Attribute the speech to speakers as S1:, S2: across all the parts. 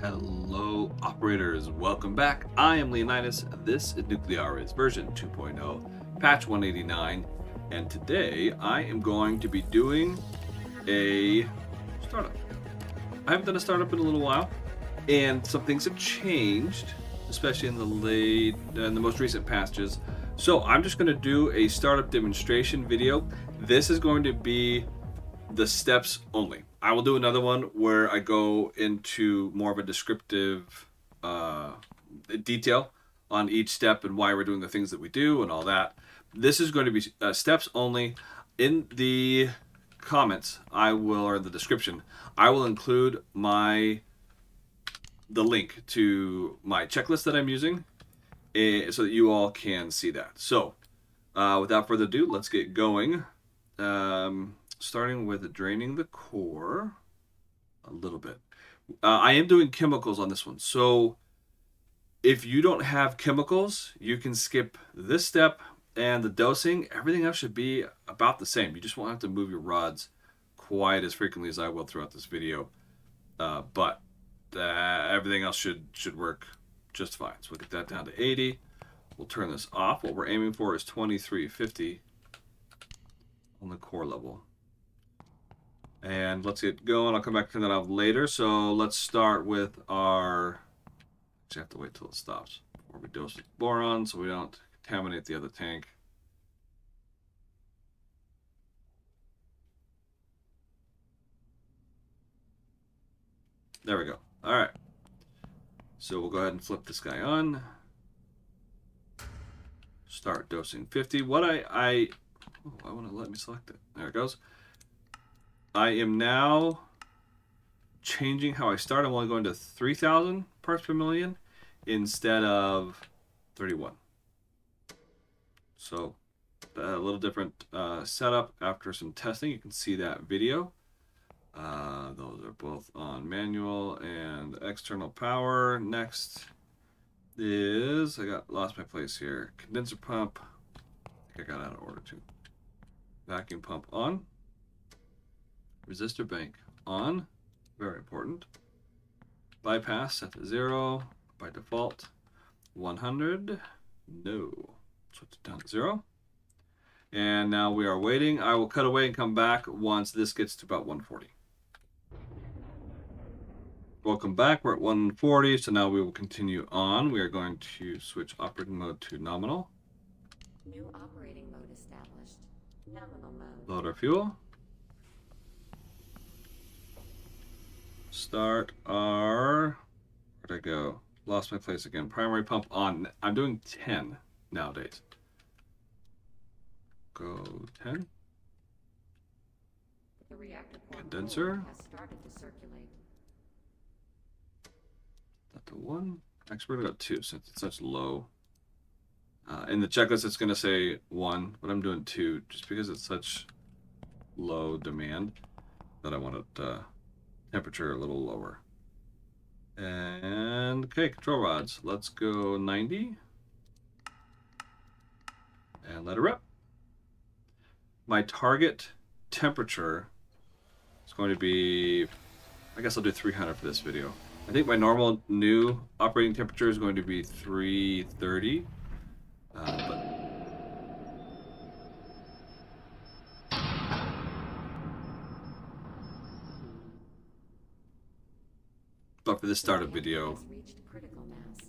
S1: Hello, operators. Welcome back. I am Leonidas. This is Nuclearis version 2.0, patch 189, and today I am going to be doing a startup. I haven't done a startup in a little while, and some things have changed, especially in the most recent patches. So I'm just going to do a startup demonstration video. This is going to be the steps only. I will do another one where I go into more of a descriptive detail on each step and why we're doing the things that we do and all that. This is going to be steps only. In the comments, or in the description, I will include the link to my checklist that I'm using, so that you all can see that. So, without further ado, let's get going. Starting with draining the core a little bit. I am doing chemicals on this one. So if you don't have chemicals, you can skip this step and the dosing. Everything else should be about the same. You just won't have to move your rods quite as frequently as I will throughout this video. But everything else should work just fine. So we'll get that down to 80. We'll turn this off. What we're aiming for is 2350 on the core level. And let's get going. I'll come back to turn that off later. So let's start with our... Actually, I have to wait till it stops before we dose with boron so we don't contaminate the other tank. There we go. All right. So we'll go ahead and flip this guy on. Start dosing 50. What I want to let me select it. There it goes. I am now changing how I start. I'm only going to 3,000 parts per million instead of 31. So a little different setup after some testing. You can see that video. Those are both on manual and external power. Next is, lost my place here. Condenser pump. I think I got out of order too. Vacuum pump on. Resistor bank on. Very important. Bypass set to 0 by default. 100. No. Switch it down to 0. And now we are waiting. I will cut away and come back once this gets to about 140. Welcome back. We're at 140, so now we will continue on. We are going to switch operating mode to nominal.
S2: New operating mode established. Nominal mode.
S1: Load our fuel. Start our... Where'd I go? Lost my place again. Primary pump on. I'm doing 10 nowadays. Go 10.
S2: The reactor
S1: Condenser.
S2: has started to circulate.
S1: That to 1. Actually, we're going to go 2 since it's such low. In the checklist, it's going to say 1, but I'm doing 2 just because it's such low demand that I want it temperature a little lower. And okay, control rods. Let's go 90 and let it rip. My target temperature is going to be, I guess I'll do 300 for this video. I think my normal new operating temperature is going to be 330. But for this startup video,
S2: Has reached critical mass,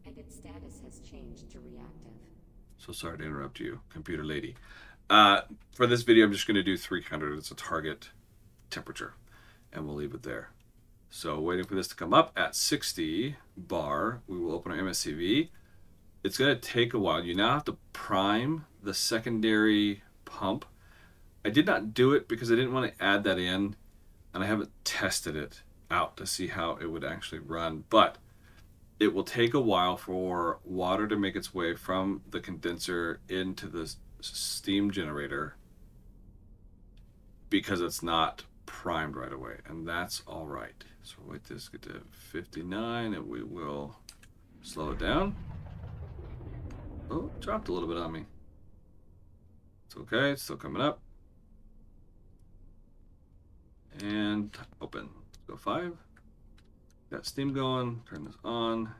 S2: and its status has changed to reactive.
S1: so sorry to interrupt you, computer lady. For this video, I'm just going to do 300 as a target temperature, and we'll leave it there. So waiting for this to come up at 60 bar, we will open our MSCV. It's going to take a while. You now have to prime the secondary pump. I did not do it because I didn't want to add that in, and I haven't tested it out to see how it would actually run, but it will take a while for water to make its way from the condenser into the steam generator because it's not primed right away, and that's all right. So wait this get to 59 and we will slow it down. Oh, it dropped a little bit on me. It's okay, it's still coming up. And open. Let's go 5. Got steam going. Turn this on.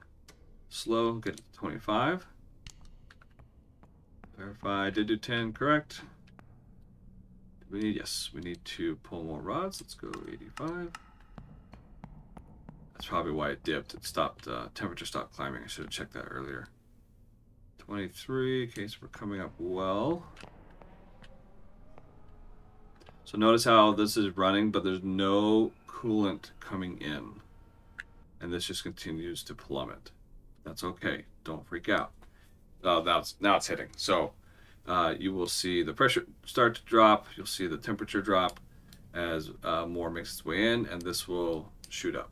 S1: Slow. Get it to 25. Verify. Did do 10. Correct. We need, yes, we need to pull more rods. Let's go 85. That's probably why it dipped. It stopped. Temperature stopped climbing. I should have checked that earlier. 23. Okay, so we're coming up well. So notice how this is running, but there's no coolant coming in. And this just continues to plummet. That's okay. Don't freak out. Now it's hitting. So you will see the pressure start to drop. You'll see the temperature drop as more makes its way in, and this will shoot up.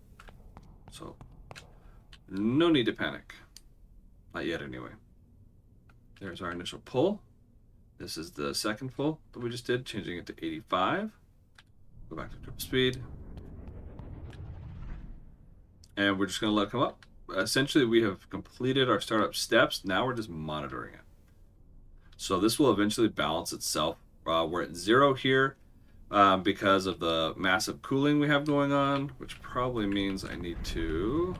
S1: So no need to panic. Not yet, anyway. There's our initial pull. This is the second pull that we just did, changing it to 85. Go back to triple speed. And we're just going to let it come up. Essentially, we have completed our startup steps. Now we're just monitoring it. So this will eventually balance itself. We're at 0 here because of the massive cooling we have going on, which probably means I need to,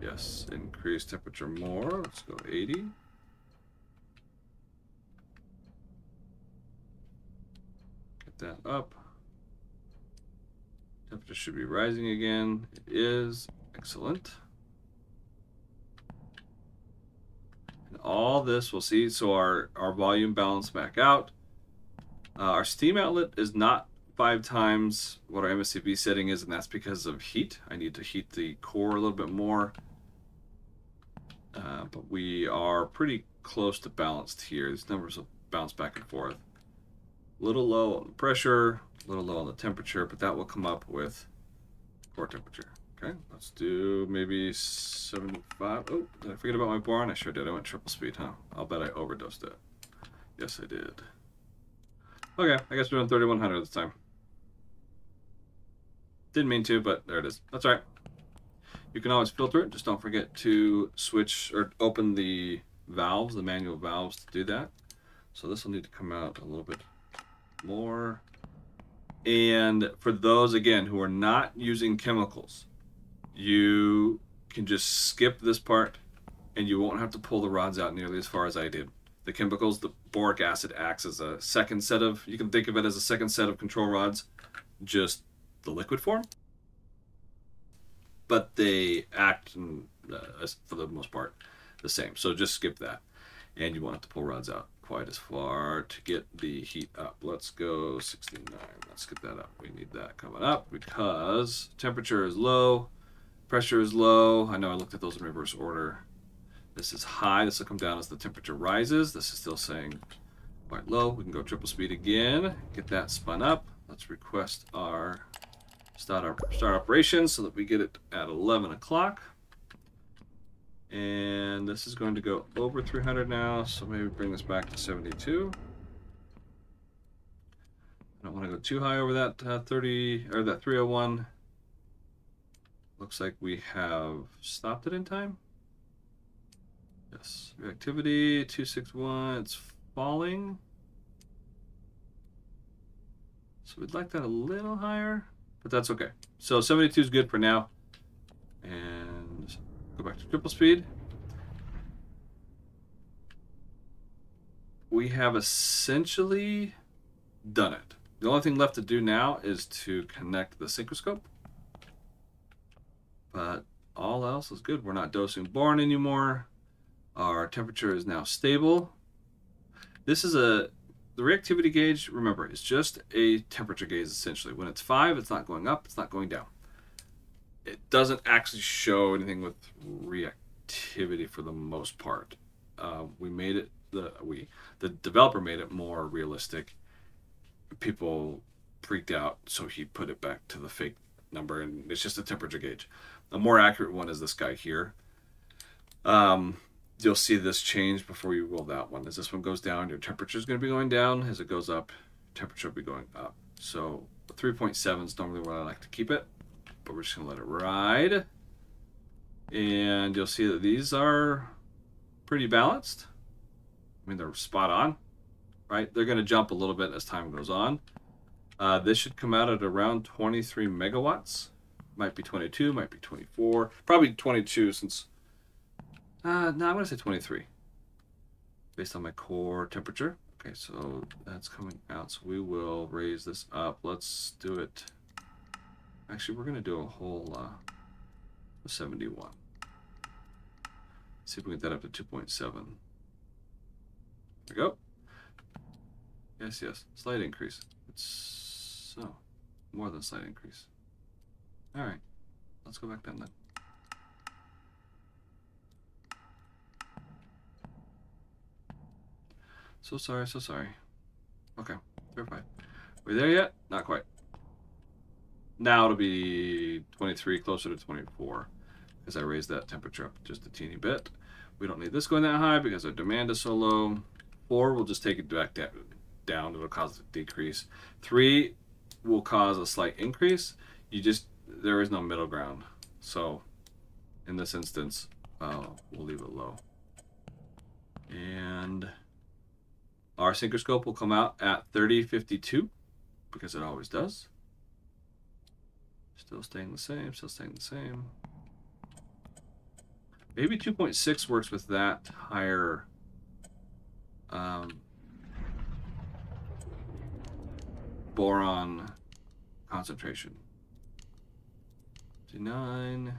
S1: yes, increase temperature more. Let's go 80. Get that up. Temperature should be rising again. It is. Excellent. And all this we'll see. So our volume balanced back out. Our steam outlet is not 5 times what our MSCV setting is, and that's because of heat. I need to heat the core a little bit more. But we are pretty close to balanced here. These numbers will bounce back and forth. A little low on the pressure, a little low on the temperature, but that will come up with core temperature. Okay, let's do maybe 75. Oh, did I forget about my boron? I sure did. I went triple speed, huh? I'll bet I overdosed it. Yes, I did. Okay, I guess we're doing 3100 this time. Didn't mean to, but there it is. That's all right. You can always filter it. Just don't forget to switch or open the valves, the manual valves to do that. So this will need to come out a little bit more. And for those, again, who are not using chemicals, you can just skip this part and you won't have to pull the rods out nearly as far as I did. The chemicals, the boric acid acts as a second set of, you can think of it as a second set of control rods, just the liquid form. But they act, for the most part, the same. So just skip that. And you won't have to pull rods out quite as far to get the heat up. Let's go 69. Let's get that up. We need that coming up because temperature is low, pressure is low. I know I looked at those in reverse order. This is high. This will come down as the temperature rises. This is still saying quite low. We can go triple speed again, get that spun up. Let's request our start operations so that we get it at 11 o'clock. And this is going to go over 300 now, so maybe bring this back to 72. I don't want to go too high over that 30 or that 301. Looks like we have stopped it in time. Yes, reactivity 261. It's falling, so we'd like that a little higher, but that's okay. So 72 is good for now, and go back to triple speed. We have essentially done it. The only thing left to do now is to connect the synchroscope. But all else is good. We're not dosing boron anymore. Our temperature is now stable. This is the reactivity gauge, remember, it's just a temperature gauge essentially. When it's 5, it's not going up, it's not going down. It doesn't actually show anything with reactivity for the most part. We made it, the developer made it more realistic. People freaked out, so he put it back to the fake number, and it's just a temperature gauge. A more accurate one is this guy here. You'll see this change before you roll that one. As this one goes down, your temperature is going to be going down. As it goes up, temperature will be going up. So 3.7 is normally where I like to keep it, but we're just going to let it ride. And you'll see that these are pretty balanced. I mean, they're spot on, right? They're going to jump a little bit as time goes on. This should come out at around 23 megawatts. Might be 22, might be 24. Probably 22 since... no, I'm going to say 23. Based on my core temperature. Okay, so that's coming out. So we will raise this up. Let's do it. Actually, we're going to do a whole 71. See if we can get that up to 2.7. There we go. Yes, yes. Slight increase. It's so more than slight increase. All right. Let's go back down then. So sorry, so sorry. Okay, verify. We there yet? Not quite. Now it'll be 23, closer to 24, because I raised that temperature up just a teeny bit. We don't need this going that high because our demand is so low. 4 will just take it back down. It'll cause a decrease. 3 will cause a slight increase. There is no middle ground. So in this instance, we'll leave it low. And our synchro will come out at 3052 because it always does. Still staying the same, still staying the same. Maybe 2.6 works with that higher boron concentration. 9.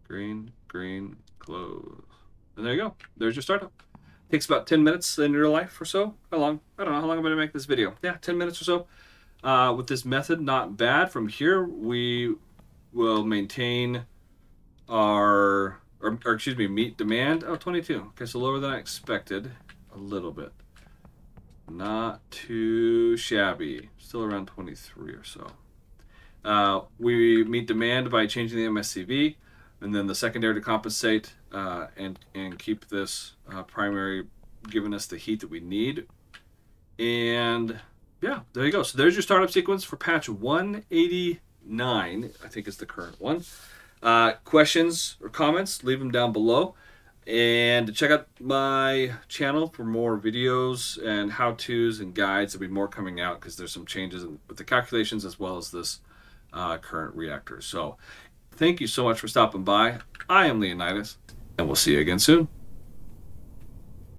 S1: Green, green, close. And there you go. There's your startup. Takes about 10 minutes in real life or so. How long? I don't know how long I'm going to make this video. Yeah, 10 minutes or so. With this method, not bad. From here, we will maintain our, meet demand. Oh, 22. Okay, so lower than I expected. A little bit. Not too shabby. Still around 23 or so. We meet demand by changing the MSCV, and then the secondary to compensate and keep this primary giving us the heat that we need. And yeah, there you go. So there's your startup sequence for patch 189, I think is the current one. Questions or comments, leave them down below. And check out my channel for more videos and how-tos and guides. There'll be more coming out because there's some changes with the calculations as well as this current reactor. So thank you so much for stopping by. I am Leonidas, and we'll see you again soon.